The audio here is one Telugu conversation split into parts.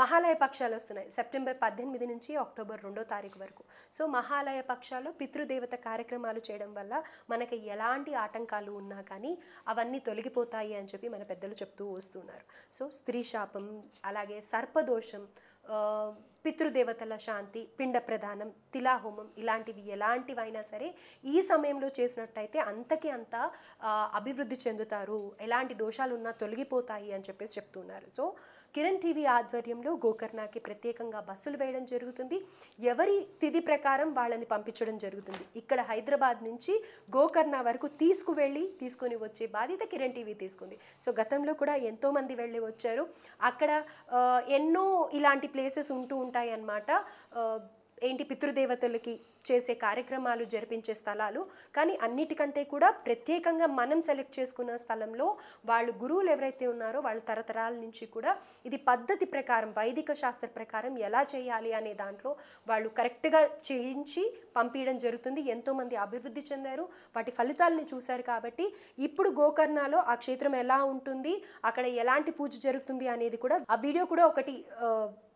మహాలయ పక్షాలు వస్తున్నాయి సెప్టెంబర్ 18 నుంచి అక్టోబర్ 2వ తారీఖు వరకు. సో మహాలయ పక్షాలు పితృదేవత కార్యక్రమాలు చేయడం వల్ల మనకి ఎలాంటి ఆటంకాలు ఉన్నా కానీ అవన్నీ తొలగిపోతాయి అని చెప్పి మన పెద్దలు చెప్తూ వస్తున్నారు. సో స్త్రీ శాపం, అలాగే సర్పదోషం, పితృదేవతల శాంతి, పిండ ప్రదానం, తిలాహోమం ఇలాంటివి ఎలాంటివైనా సరే ఈ సమయంలో చేసినట్టయితే అంతకి అంత అభివృద్ధి చెందుతారు, ఎలాంటి దోషాలు ఉన్నా తొలగిపోతాయి అని చెప్పేసి చెప్తున్నారు. సో కిరణ్ టీవీ ఆధ్వర్యంలో గోకర్ణకి ప్రత్యేకంగా బస్సులు వేయడం జరుగుతుంది. ఎవరి తిథి ప్రకారం వాళ్ళని పంపించడం జరుగుతుంది. ఇక్కడ హైదరాబాద్ నుంచి గోకర్ణ వరకు తీసుకొని వచ్చే బాధ్యత కిరణ్ టీవీ తీసుకుంది. సో గతంలో కూడా ఎంతోమంది వెళ్ళి వచ్చారు. అక్కడ ఎన్నో ఇలాంటి ప్లేసెస్ ఉంటూ ఉంటాయి అన్నమాట. ఏంటి పితృదేవతలకి చేసే కార్యక్రమాలు జరిపించే స్థలాలు. కానీ అన్నిటికంటే కూడా ప్రత్యేకంగా మనం సెలెక్ట్ చేసుకున్న స్థలంలో వాళ్ళు గురువులు ఎవరైతే ఉన్నారో వాళ్ళు తరతరాల నుంచి కూడా ఇది పద్ధతి ప్రకారం, వైదిక శాస్త్ర ప్రకారం ఎలా చేయాలి అనే దాంట్లో వాళ్ళు కరెక్ట్గా చేయించి పంపించడం జరుగుతుంది. ఎంతోమంది అభివృద్ధి చెందారు, వాటి ఫలితాలని చూశారు. కాబట్టి ఇప్పుడు గోకర్ణలో ఆ క్షేత్రం ఎలా ఉంటుంది, అక్కడ ఎలాంటి పూజ జరుగుతుంది అనేది కూడా ఆ వీడియో కూడా ఒకటి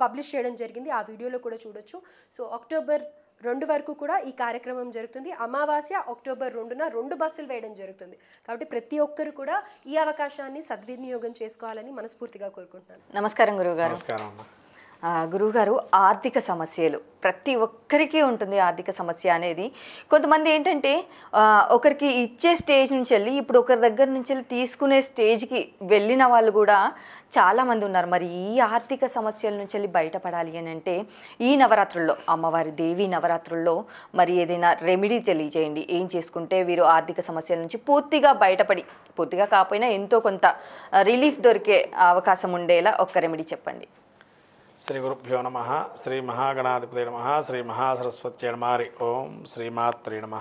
పబ్లిష్ చేయడం జరిగింది. ఆ వీడియోలో కూడా చూడొచ్చు. సో అక్టోబర్ 2 వరకు కూడా ఈ కార్యక్రమం జరుగుతుంది. అమావాస్య అక్టోబర్ 2న 2 బస్సులు వేయడం జరుగుతుంది. కాబట్టి ప్రతి ఒక్కరు కూడా ఈ అవకాశాన్ని సద్వినియోగం చేసుకోవాలని మనస్ఫూర్తిగా కోరుకుంటున్నాను. నమస్కారం గురువుగారు. గురువుగారు, ఆర్థిక సమస్యలు ప్రతి ఒక్కరికి ఉంటుంది. ఆర్థిక సమస్య అనేది కొంతమంది ఏంటంటే ఒకరికి ఇచ్చే స్టేజ్ నుంచి వెళ్ళి ఇప్పుడు ఒకరి దగ్గర నుంచి వెళ్ళి తీసుకునే స్టేజ్కి వెళ్ళిన వాళ్ళు కూడా చాలామంది ఉన్నారు. మరి ఈ ఆర్థిక సమస్యల నుంచి వెళ్ళి బయటపడాలి అని అంటే ఈ నవరాత్రుల్లో, అమ్మవారి దేవి నవరాత్రుల్లో మరి ఏదైనా రెమెడీ తెలియజేయండి. ఏం చేసుకుంటే వీరు ఆర్థిక సమస్యల నుంచి పూర్తిగా బయటపడి, పూర్తిగా కాకపోయినా ఎంతో కొంత రిలీఫ్ దొరికే అవకాశం ఉండేలా ఒక్క రెమెడీ చెప్పండి. శ్రీ గురుభ్యో నమ. శ్రీ మహాగణాధిపతి నమ. శ్రీ మహాసరస్వతి నమ. ఓం శ్రీమాత్రే నమ.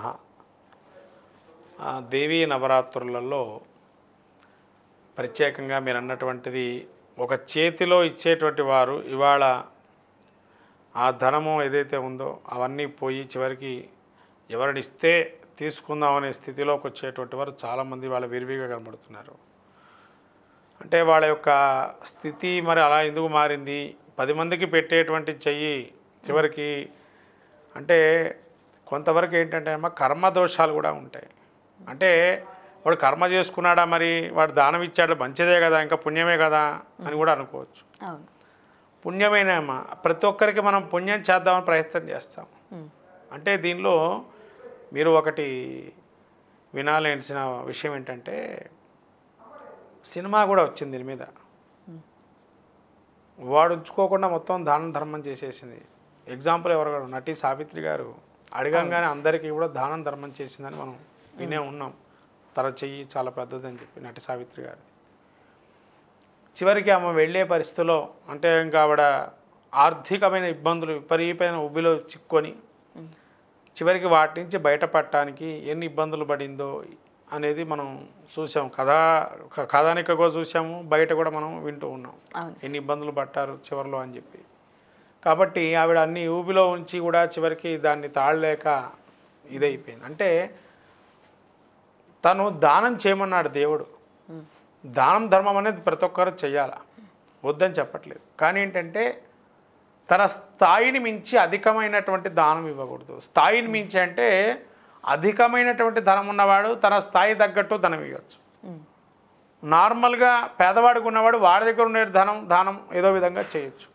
దేవీ నవరాత్రులలో ప్రత్యేకంగా మీరు అన్నటువంటిది ఒక చేతిలో ఇచ్చేటువంటి వారు ఇవాళ ఆ ధనము ఏదైతే ఉందో అవన్నీ పోయి చివరికి ఎవరిని ఇస్తే తీసుకుందామనే స్థితిలోకి వచ్చేటువంటి వారు చాలామంది వాళ్ళ విరివిగా కనబడుతున్నారు. అంటే వాళ్ళ యొక్క స్థితి మరి అలా ఎందుకు మారింది? 10 మందికి పెట్టేటువంటి చెయ్యి చివరికి అంటే కొంతవరకు ఏంటంటే అమ్మ కర్మదోషాలు కూడా ఉంటాయి. అంటే వాడు కర్మ చేసుకున్నాడా, మరి వాడు దానం ఇచ్చాడు మంచిదే కదా, ఇంకా పుణ్యమే కదా అని కూడా అనుకోవచ్చు. పుణ్యమైన అమ్మ ప్రతి ఒక్కరికి మనం పుణ్యం చేద్దామని ప్రయత్నం చేస్తాం. అంటే దీనిలో మీరు ఒకటి వినాల్సిన విషయం ఏంటంటే సినిమా కూడా వచ్చింది దీని మీద. వాడు ఉంచుకోకుండా మొత్తం దానం ధర్మం చేసేసింది. ఎగ్జాంపుల్ ఎవరు నటి సావిత్రి గారు అడగంగానే అందరికీ కూడా దానం ధర్మం చేసిందని మనం వినే ఉన్నాం. తన చెయ్యి చాలా పెద్దదని చెప్పి నటి సావిత్రి గారు. చివరికి ఆమె వెళ్ళే పరిస్థితిలో అంటే ఇంకా ఆవిడ ఆర్థికమైన ఇబ్బందులు విపరీతమైన ఉబ్బిలో చిక్కొని చివరికి వాటి నుంచి బయటపడటానికి ఎన్ని ఇబ్బందులు పడిందో అనేది మనం చూసాం. కథానికగా చూసాము, బయట కూడా మనం వింటూ ఉన్నాం ఎన్ని ఇబ్బందులు పట్టారు చివరిలో అని చెప్పి. కాబట్టి ఆవిడ అన్ని ఊబిలో ఉంచి కూడా చివరికి దాన్ని తాళలేక ఇదైపోయింది. అంటే తను దానం చేయమన్నాడు దేవుడు. దానం ధర్మం అనేది ప్రతి ఒక్కరు చెయ్యాలా, వద్దని చెప్పట్లేదు. కానీ ఏంటంటే తన స్థాయిని మించి అధికమైనటువంటి దానం ఇవ్వకూడదు. స్థాయిని మించి అంటే అధికమైనటువంటి ధనం ఉన్నవాడు తన స్థాయి తగ్గట్టు ధనం ఇవ్వచ్చు. నార్మల్గా పేదవాడికి ఉన్నవాడు వాడి దగ్గర ఉండే దానం ఏదో విధంగా చేయొచ్చు.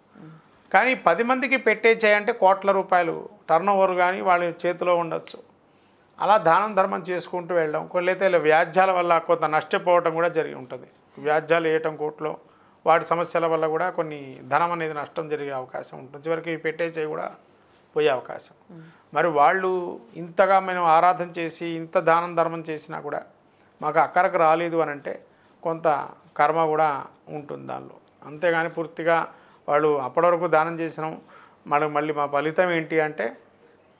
కానీ 10 మందికి పెట్టే చేయంటే కోట్ల రూపాయలు టర్న్ ఓవర్ కానీ వాళ్ళ చేతిలో ఉండొచ్చు. అలా దానం ధర్మం చేసుకుంటూ వెళ్ళడం, కొన్నితే వ్యాజ్యాల వల్ల కొంత నష్టపోవటం కూడా జరిగి ఉంటుంది. వ్యాజ్యాలు వేయటం కోర్టులో, వాటి సమస్యల వల్ల కూడా కొన్ని ధనం అనేది నష్టం జరిగే అవకాశం ఉంటుంది. చివరికి పెట్టే చేయి కూడా పోయే అవకాశం. మరి వాళ్ళు ఇంతగా మేము ఆరాధన చేసి ఇంత దానం ధర్మం చేసినా కూడా మాకు అక్కరకు రాలేదు అని అంటే కొంత కర్మ కూడా ఉంటుంది దానిలో. అంతేగాని పూర్తిగా వాళ్ళు అప్పటి వరకు దానం చేసినాం మళ్ళీ మా ఫలితం ఏంటి అంటే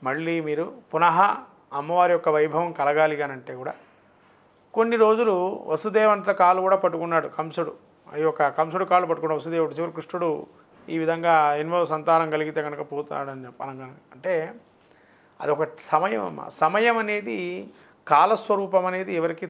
మళ్ళీ మీరు పునః అమ్మవారి యొక్క వైభవం కలగాలి అని అంటే కూడా కొన్ని రోజులు వసుదేవంత కాలు కూడా పట్టుకున్నాడు కంసుడు. కంసుడు కాలు పట్టుకున్నాడు వసుదేవుడు. చివరి కృష్ణుడు ఈ విధంగా 8వ సంతానం కలిగితే కనుక పోతాడని చెప్పనగా అంటే అదొక సమయం. సమయం అనేది కాలస్వరూపం అనేది ఎవరికి